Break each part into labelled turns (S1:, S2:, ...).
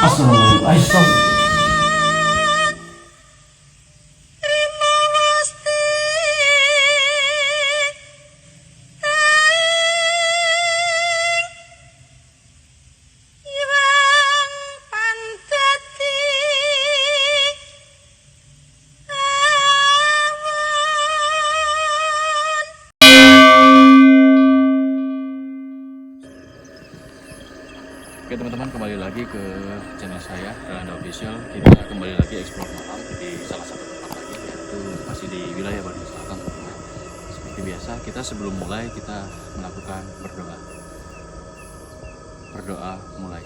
S1: Astagfirullahaladzim.
S2: Oke teman-teman, kembali lagi ke channel saya Relanda Official. Kita kembali lagi explore malam di salah satu tempat lagi, yaitu masih di wilayah Bandung Selatan. Seperti biasa, kita sebelum mulai kita melakukan berdoa. Berdoa mulai.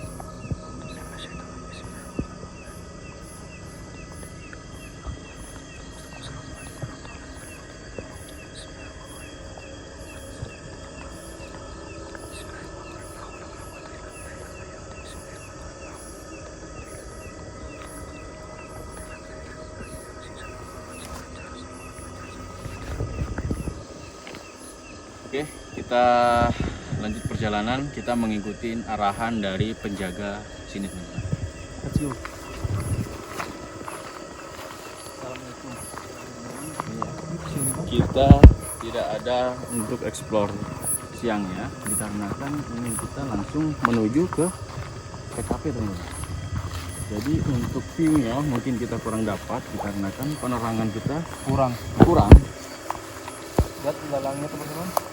S2: Oke, kita lanjut perjalanan. Kita mengikuti arahan dari penjaga sini, teman-teman. Kita tidak ada untuk explore siangnya, dikarenakan ini kita langsung menuju ke TKP, teman-teman. Jadi untuk view-nya mungkin kita kurang dapat dikarenakan penerangan kita kurang.
S1: Lihat lalangnya teman-teman.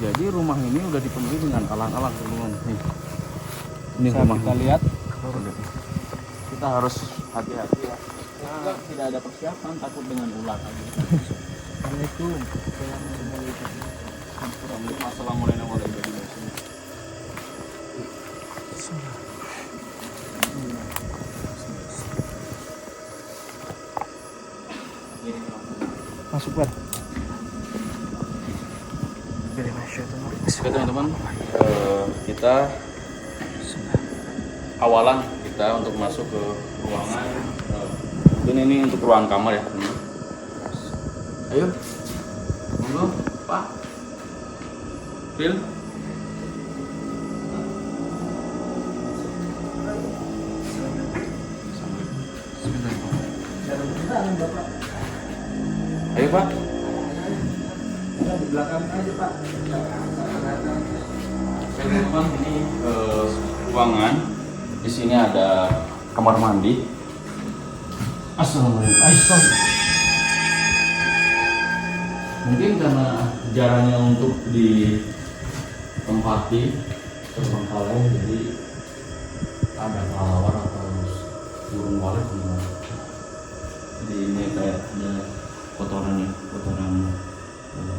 S2: Jadi rumah ini udah dipenuhi dengan alang-alang, teman-teman. Ini
S1: Bisa
S2: rumah
S1: kita lihat.
S2: Kita harus hati-hati ya. Nah, tidak ada persiapan, takut dengan ular aja.
S1: Assalamualaikum.
S2: Assalamualaikum warahmatullahi wabarakatuh.
S1: Masuk bar.
S2: Oke teman-teman, kita awalan kita untuk masuk ke ruangan. Mungkin ini untuk ruangan kamar ya. Ayo, monggo Pak. Phil. Ayo Pak.
S1: Di belakang aja Pak.
S2: Oke teman-teman, ini ruangan. Di sini ada kamar mandi.
S1: Assalamualaikum.
S2: Mungkin karena jarangnya untuk ditempati terbengkalai, jadi ada kelelawar atau burung walet, teman-teman. Jadi ini kayak ada kotoran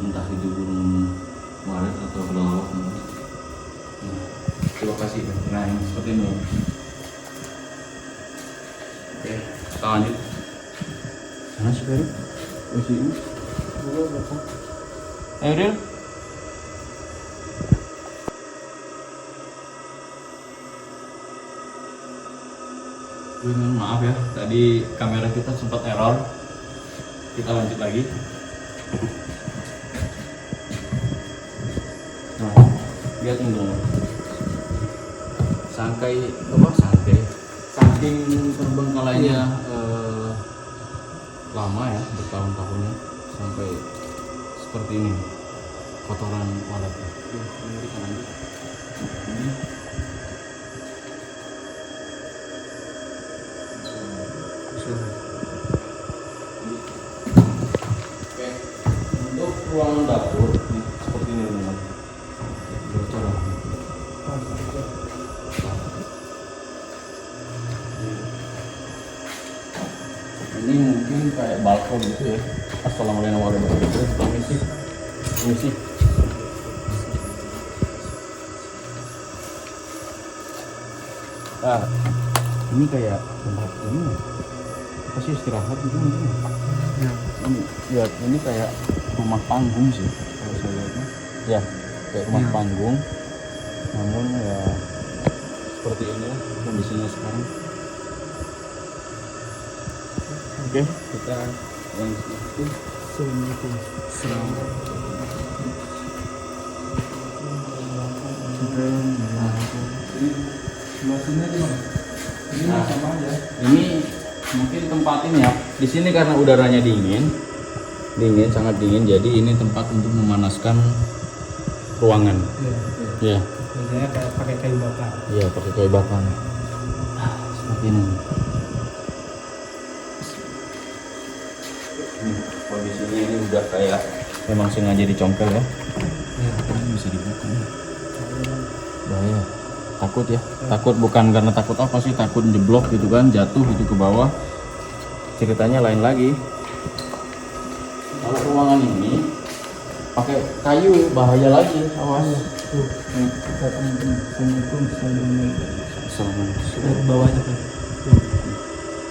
S2: entah itu burung walet atau kelelawar. Nah, di lokasi nah ini seperti ini. Oke, kita lanjut. Sana sih Ferry? Ini. Ayo Ril. Maaf ya, tadi kamera kita sempat error. Kita lanjut lagi. Nah, lihat ini dong. Saking terbengkalainya lama ya, bertahun-tahunnya sampai seperti ini kotoran waletnya. Ini kita lanjut. Ini. Oke, untuk ruangan dapur nih, seperti ini teman-teman. Ini mungkin kayak balkon gitu ya. Assalamualaikum warahmatullahi wabarakatuh. Permisi. Nah, ini kayak tempat ini apa sih, istirahat gitu mungkin. Ya. Ini kayak rumah panggung sih kalau saya lihatnya. Ya, kayak rumah panggung. Namun ya seperti ini kondisinya sekarang. Oke, kita langsung.
S1: Assalamualaikum. Sebelah sini aja bang. Ini
S2: Nah.
S1: sama aja.
S2: Ini mungkin tempatnya ya. Di sini karena udaranya dingin, sangat dingin. Jadi ini tempat untuk memanaskan ruangan.
S1: Iya.
S2: Iya.
S1: Biasanya kayak pakai kayu bakar.
S2: Iya, pakai kayu bakar. Seperti ini. Kondisinya ini udah kayak memang sengaja dicongkel ya.
S1: Iya.
S2: Ini bisa dibuka. Bahaya. Takut ya. Takut bukan karena takut apa sih, takut jeblok gitu kan, jatuh gitu ke bawah. Ceritanya lain lagi. Kalau ruangan ini pakai kayu bahaya lagi, awas.
S1: Tuh. Kita Assalamualaikum.
S2: Assalamualaikum.
S1: Lihat bawahnya kan. Tuh.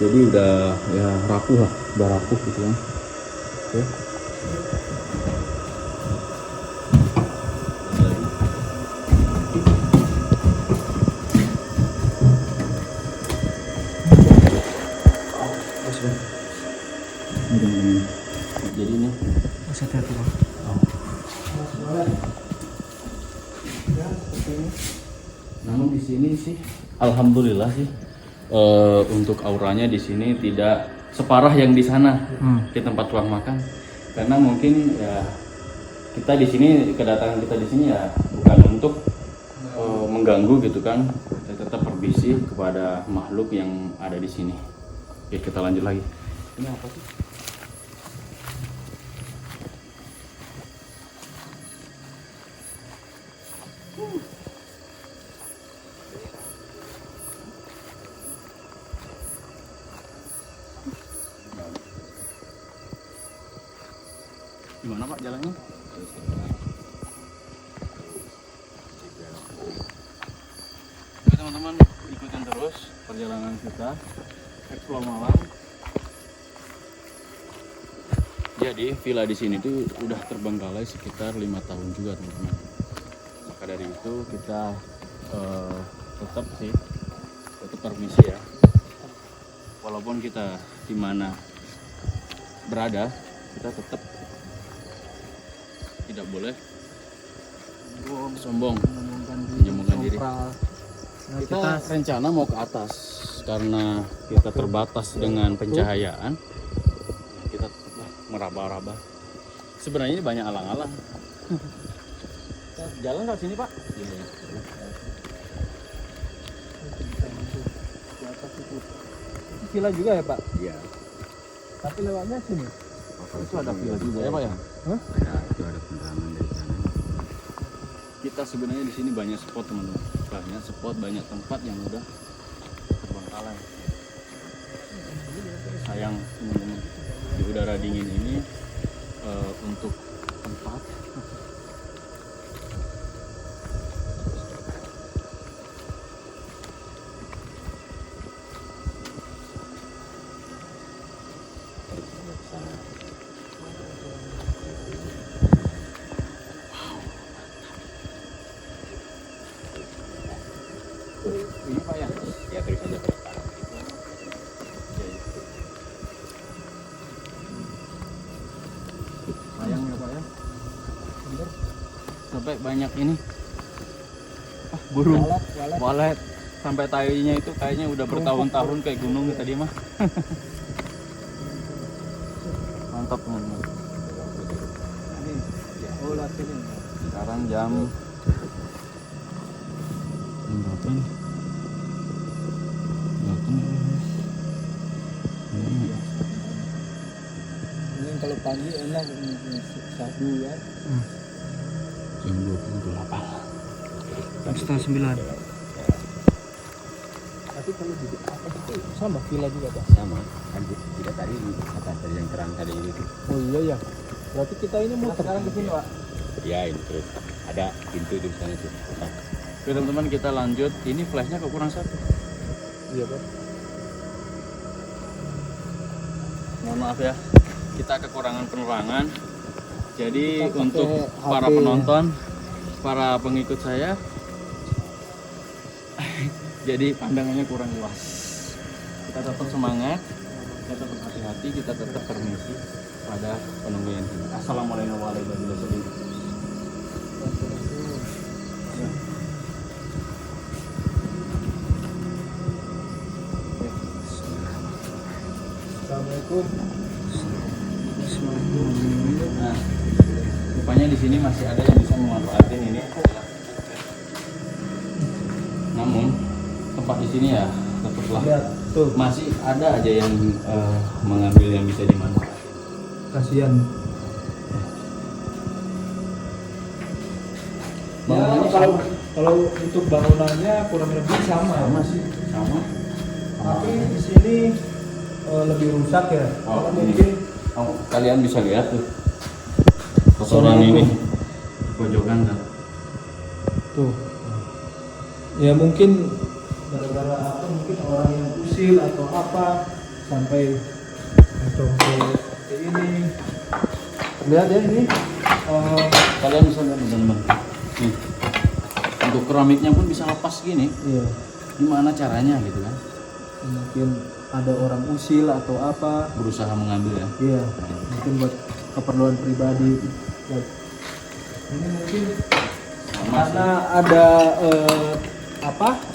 S2: Jadi udah ya rapuh lah, udah rapuh gitu kan. Oke. Jadi ini
S1: Masih hati-hati bang.
S2: namun di sini sih alhamdulillah sih untuk auranya di sini tidak separah yang di sana di tempat ruang makan, karena mungkin ya kita di sini, kedatangan kita di sini ya bukan untuk mengganggu gitu kan, kita tetap berbisik kepada makhluk yang ada di sini. Oke, kita lanjut lagi. Ini apa sih? Gimana Pak jalannya? Oke teman-teman, ikutin terus perjalanan kita eksplor malam. Jadi villa di sini tuh udah terbengkalai sekitar 5 tahun juga teman-teman. Maka dari itu kita tetap permisi ya. Walaupun kita di mana berada, kita tetap tidak boleh sombong, menyombongkan diri. Kita rencana mau ke atas karena kita terbatas dengan pencahayaan. Kita meraba-raba. Sebenarnya ini banyak alang-alang. Jalan ke sini Pak? Iya.
S1: Itu villa juga ya pak?
S3: Iya.
S1: Tapi lewatnya sini.
S2: Itu ada villa juga ya Pak ya?
S1: Hah?
S3: Ada, itu ada penerangan dari sana.
S2: Kita sebenarnya di sini banyak spot teman-teman, banyak spot, banyak tempat yang udah terbengkalai. Sayang teman-teman, di udara dingin ini untuk tempat ini Pak ya.
S3: Ya terus aja ke depan.
S2: Sayang ya Pak ya. Sampai banyak ini burung walet, sampai tainya itu kayaknya udah bertahun-tahun kayak gunung tadi mah. Mantap teman-teman.
S1: Oh lihat sini.
S2: Sekarang jam berapa nih?
S1: Ini kalau pagi enak ini sagu ya.
S2: Jam 28.
S1: Jam setengah 9. Tapi kalau di atas itu sama villa juga pak?
S3: Sama, kan tidak tadi atas dari yang terang tadi itu.
S1: Oh iya ya. Berarti kita ini mau
S2: Sekarang ke sini Pak.
S3: Ya ini terus ada pintu di sana tuh. Nah,
S2: Oke teman-teman, kita lanjut. Ini flashnya kok kurang satu.
S1: Iya pak.
S2: Mohon maaf ya, kita kekurangan penerangan. Jadi
S1: Kita
S2: untuk
S1: pakai
S2: para
S1: HP.
S2: penonton, para pengikut saya, jadi pandangannya kurang luas. Kita tetap semangat, kita tetap hati-hati, kita tetap permisi pada penunggu yang sini. Assalamualaikum warahmatullahi wabarakatuh. Nah, rupanya di sini masih ada yang bisa memanfaatkan ini. Namun tempat di sini ya tetaplah
S1: Lihat tuh,
S2: masih ada aja yang mengambil yang bisa dimanfaatkan.
S1: kasihan. Ya,
S2: Bangunannya
S1: kalau untuk bangunannya kurang lebih sama ya.
S2: sama sih, sama.
S1: Tapi di sini lebih rusak ya.
S2: Oh,
S1: Karena
S2: ini.
S1: mungkin
S2: Kalian bisa lihat tuh kotoran ini pojokan kan.
S1: tuh. Ya mungkin gara-gara apa? Mungkin orang yang usil atau apa sampai mencongkel seperti ini. Lihat ya ini.
S2: Kalian bisa lihat teman-teman. Nih. Untuk keramiknya pun bisa lepas gini.
S1: Iya.
S2: Gimana caranya gitu kan?
S1: Mungkin ada orang usil atau apa.
S2: Berusaha mengambil ya.
S1: Iya. Mungkin buat keperluan pribadi. Buat ini mungkin
S2: Sama
S1: karena ada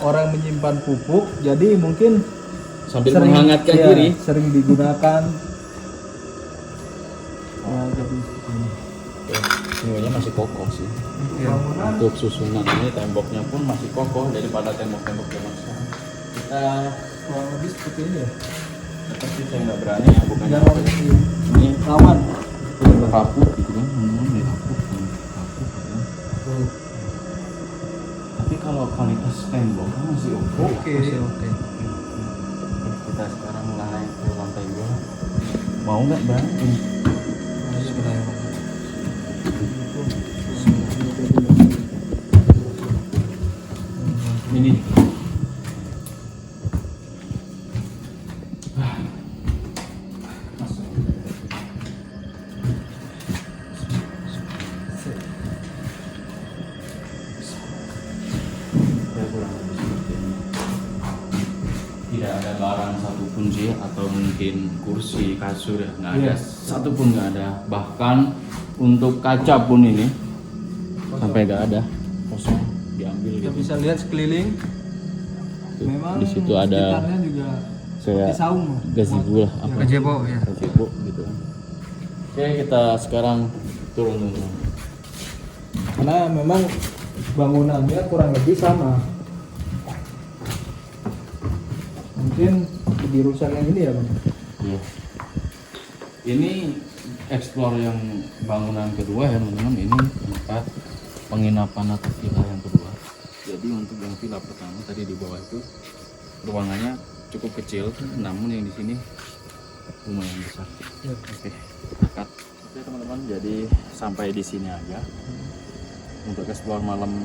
S1: orang menyimpan pupuk, jadi mungkin
S2: sambil menghangatkan diri.
S1: sering digunakan. Ya, jadi seperti ini.
S2: Semuanya masih kokoh sih.
S1: Bangunan
S2: Untuk susunan ini temboknya pun masih kokoh daripada tembok-tembok zaman sekarang. Kita
S1: kurang lebih seperti ini ya.
S2: tetap sih saya nggak berani ya, bukan
S1: Jangan
S2: ini
S1: lawan.
S2: rapuh gitu kan, ini rapuh kan. Tapi kalau kualitas tembok masih oke.
S1: Oke, oke.
S2: Kita sekarang naik ke lantai 2. Mau nggak bang? Ini. Tidak ada barang satupun sih, atau mungkin kursi, kasur ya, nggak ada, satupun nggak ada. Bahkan untuk kaca pun ini sampai nggak ada, kosong, diambil
S1: Kita
S2: gitu.
S1: bisa lihat sekeliling.
S2: Tuh,
S1: Memang
S2: di situ ada
S1: sekitarnya juga
S2: kayak
S1: seperti saung.
S2: gazebo lah, apa?
S1: Gazebo ya.
S2: Gazebo gitu. Oke, kita sekarang turun dulu.
S1: Karena memang bangunannya kurang lebih sama. Mungkin lebih rusak yang ini ya bang.
S2: Iya. Ini explore yang bangunan kedua ya teman-teman. Ini tempat penginapan atau villa yang kedua. Jadi untuk yang villa pertama tadi di bawah itu ruangannya cukup kecil, namun yang di sini lumayan besar.
S1: Ya.
S2: Oke, cut. Oke teman-teman, jadi sampai di sini aja untuk explore malam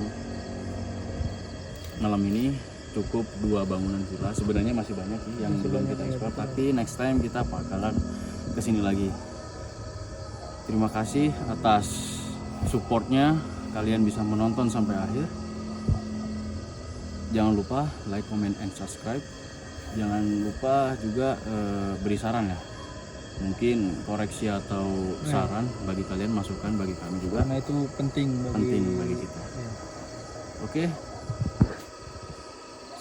S2: ini. Cukup 2 bangunan villa. Sebenarnya masih banyak sih yang belum kita explore, tapi next time kita bakalan kesini lagi. Terima kasih atas supportnya. Kalian bisa menonton sampai akhir. Jangan lupa like, comment, and subscribe. Jangan lupa juga beri saran ya. Mungkin koreksi atau saran bagi kalian, masukan bagi kami juga.
S1: Karena itu penting
S2: Bagi kita.
S1: Ya.
S2: Oke.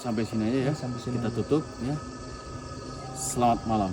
S2: Sampai sini aja ya.
S1: Sampai sini
S2: Kita
S1: aja.
S2: tutup ya. Selamat malam.